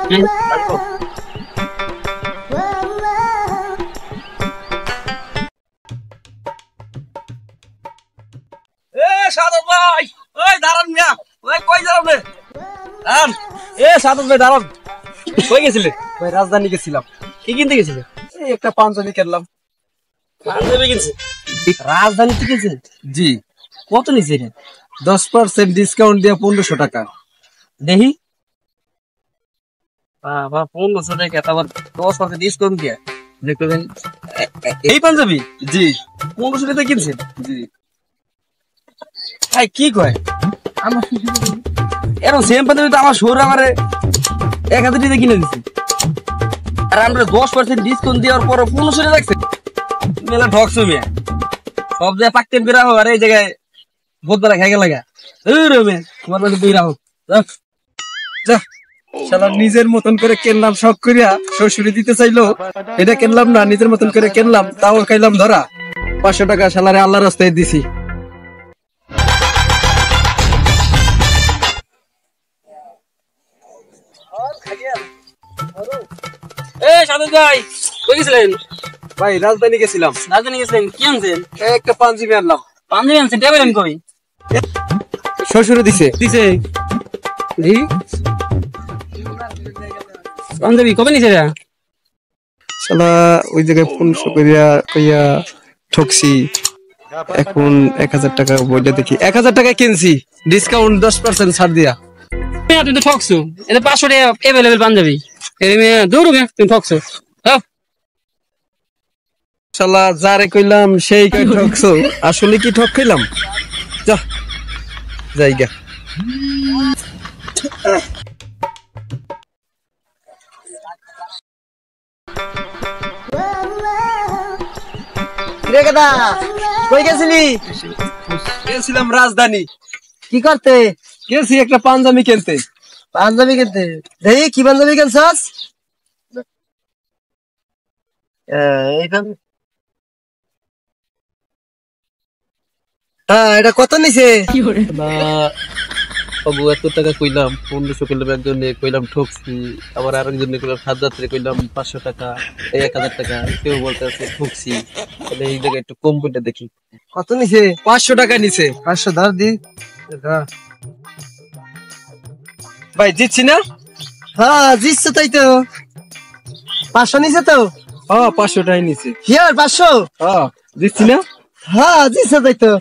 সাদত ভাই, ওই দাঁড়ান মিয়া, ওই কই যাও রে? দাঁড়ান, সাদত ভাই দাঁড়ান। কই গেছিলে? ভাই রাজধানী গেছিলাম। কি কিনতে গেছিলে? এই একটা পাঞ্জাবি কিনলাম। পাঞ্জাবি কিনছে? রাজধানী থেকে কিনছে? জি। কত নিছে এটা? 10% ডিসকাউন্ট দিয়ে 1500 টাকা। দেখি। বাবা 1500 টাকা, তারপর 10% ডিসকাউন্ট দিয়ে দেখবেন এই পাঞ্জাবি? জি। 1500 টাকা কিনছে? জি। ভাই কি কয়? আমার এরকম সেম পাঞ্জাবি তো আমার শোরুমে আমারে 1000 টাকা কিনে দিছে। আর আমরা 10% ডিসকাউন্ট দেওয়ার পর 1500 টাকা লাগছে। মেলা ঠকছো মিয়া। সব জায়গায় পাকতেন করে রাখো, আর এই জায়গায় বহুত বেলা খাই গেল। তোমার বাড়ি দুই রাখো। যা শালা, নিজের মতন করে কিনলাম শখ করিয়া, শ্বশুরে দিতে চাইলো, এটা কিনলাম না, নিজের মতন করে কিনলাম, তাও খাইলাম ধরা। 500 টাকা শালারে আল্লাহর রাস্তায় দিছি। সাদত ভাই কই গেছিলেন? ভাই রাজধানী গেছিলাম। রাজধানী গেছিলেন, কি আনছেন? একটা পাঞ্জাবি আনলাম। পাঞ্জাবি আনছেন? টেবিলেন কই? শ্বশুরে দিছে। দিছে? জি। পাঞ্জাবি কবে নিছে? শালা ওই জায়গায় 1500 করিয়া কইয়া ঠকছি। এখন 1000 টাকা বইটা দেখি, 1000 টাকা কিনছি, ডিসকাউন্ট 10% ছাড় দিয়া। তুমি তো ঠকছো। এটা 500 টাকা এভেলেবেল পাঞ্জাবি। দৌড়ো মিয়া, তুমি ঠকছো। শালা যারে কইলাম সেই কই ঠকছো। আসলে কি ঠক খাইলাম? যা জায়গা। রে কেদা কই গেছিলি? গেছিলাম রাজধানী। কি করতে? গেছি একটা পাঞ্জাবি কিনতে। পাঞ্জাবি কিনতে? দেখি কি পাঞ্জাবি কিনছস? হ্যাঁ, এটা কত নিছে? এত টাকা কইলাম, 1500 কইলাম, একজনে কইলাম ঠকছি, আবার আরেকজনে কইলাম 7,000 কইলাম 500 টাকা, 1000 টাকা, কেউ বলতে আছে ঠকছি। তাহলে এই জায়গায় একটু কম পয়সা দেখি। কত নিছে? 500 টাকা নিছে। 500 ধার দি। ভাই জিতছি না? হ্যাঁ জিতছে তাই তো। 500 নিছে তো? হ্যাঁ 500 টাকাই নিছে। হিয়ার 500? হ্যাঁ জিতছি না? হ্যাঁ জিতছে তাই তো।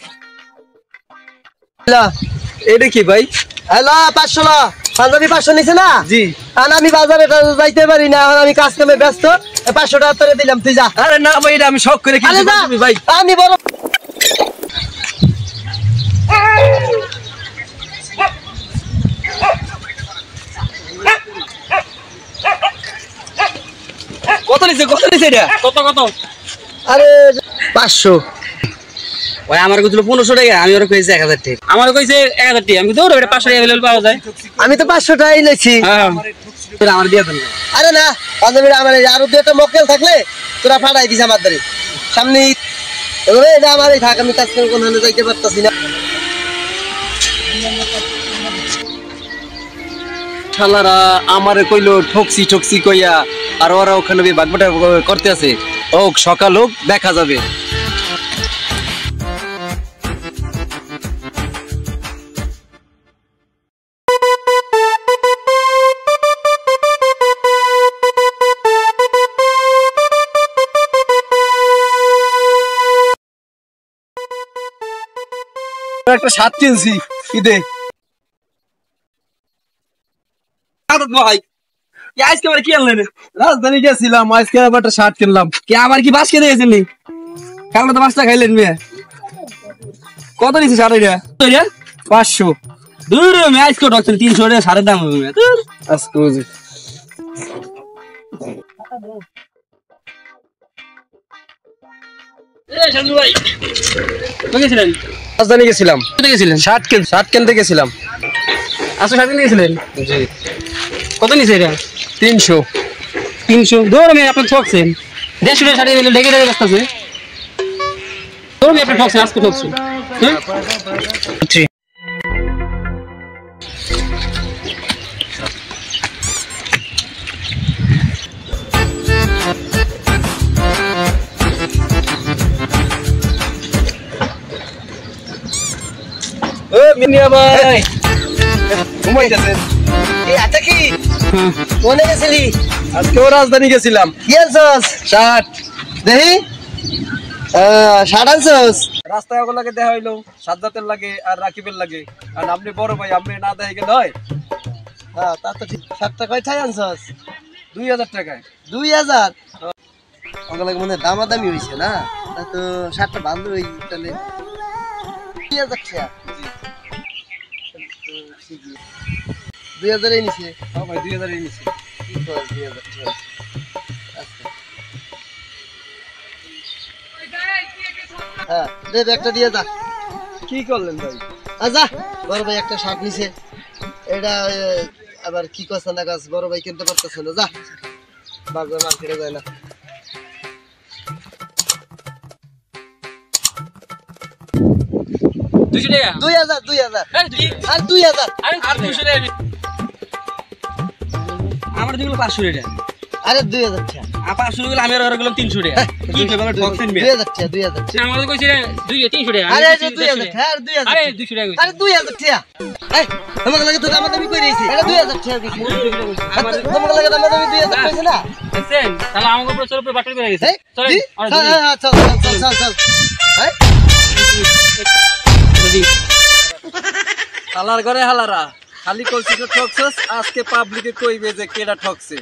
এটা কি ভাই? হ্যালো 500 লা পাঞ্জাবি 500 নিছে না? জি। আর আমি বাজারে যাইতে পারি না, এখন আমি কাজ কামে ব্যস্ত। 500 টাকা তোরে দিলাম, তুই যা। আরে না ভাই, এটা আমি শখ করে কিনছি ভাই। আমি বড় কত নিছে? কত নিছে এটা? কত কত? আরে 500। ওই আমার কইছিল 1500 টাকা, আমি ওরে কইছি 1000 টাকা। আমার কইছে 1000 টাকা, আমি দৌড় এটা 500 এভেলেবল পাওয়া যায়। আমি তো 500 টাকাই নিয়েছি। হ্যাঁ তোরা আমার দিয়া দেন। আরে না পাঞ্জাবিটা আমার, আরো দুটো মক্কেল থাকলে তোরা ফাটাই দিস আমার দ্বারে সামনে। এটা আমারই থাক, আমি কাজ করে কোনখানে যাইতে পারতাছি না। শালারা আমারে কইলো ঠকছি ঠকছি কইয়া, আর ওরা ওখানে বাগবাটা করতে আছে। হোক সকাল হোক, দেখা যাবে। একটা শার্ট কিনছি ঈদে। ভাই আজকে আবার কি আনলেন? রাজধানী গেছিলাম, আজকে আবার একটা শার্ট কিনলাম। কি আবার কি বাস খেতে গেছেন? কালকে তো বাসটা খাইলেন মেয়ে। কত নিচ্ছে শাড়ি? 500। দূর আমি আজকে ঢকছেন 300 টাকা শাড়ির দাম হবে। আজকে বুঝি রাজধানী গেছিলাম। শার্ট কিনতে গেছিলাম। আচ্ছা শাড়ি নিয়েছিলেন? জি। কত নিচ্ছে এটা? 300। 300? দৌড় আমি আপনার ঠকছেন। 150 টাকা শাড়ি ঢেকে ঢেকে ব্যস্ত আছে। দৌড় আমি আপনার ঠকছেন, আজকে ঠকছেন। মিয়া ভাই ঘুমাইতেছে এই আচ্ছা কি কোনে গেছিলি আজকেও রাজধানী গেছিলাম কি আনছস শার্ট দেখি শার্ট আনছস রাস্তায় ওগুলাকে দেখা হইলো সাজ্জাতের লাগে আর রাকিবের লাগে আর আপনি বড় ভাই আপনি না দেখে গেলে হয় হ্যাঁ তা তো ঠিক শার্টটা কয়টায় আনছস 2000 টাকায় 2000 ওগুলো মনে দামাদামি হইছে না তা তো শার্টটা ভালো হই তাহলে 2000 টাকা 2000 এ নিছে হ্যাঁ ভাই 2000 এর নিচে কি কর 2000 টাকা হ্যাঁ দে একটা দিয়ে যা কি করলেন ভাই আচ্ছা বড় ভাই একটা শার্ট নিছে এটা আবার কি কথা না গাছ বড় ভাই কিনতে পারতেছে না যা বাজার মার্কেটে যায় না 200 টাকা 2000 আর 2000 আর 200 টাকা আমার দিগুলো 500 টাকা আরে 2000 টাকা আর 500 টাকা আমি আর গেলাম 300 টাকা কি কইবা ঠকছেন বে 2000 টাকা 2000 টাকা আমাদের কইছে 300 টাকা আরে 2000 টাকা আর 2000 আরে 200 টাকা আরে 2000 টাকা এই তোমাকে লাগে তো দামাদামি কই রইছি এটা 2000 টাকা দিছি তোমাকে লাগে দামাদামি 2000 কইছে না দেখছেন তাহলে আমাদের উপর চল উপর বাটল করে গেছে চল চল চল এই যদি হালার ঘরে হালারা খালি কইছিস ঠকছস আজকে পাবলিকে কইবে যে কেডা ঠকছে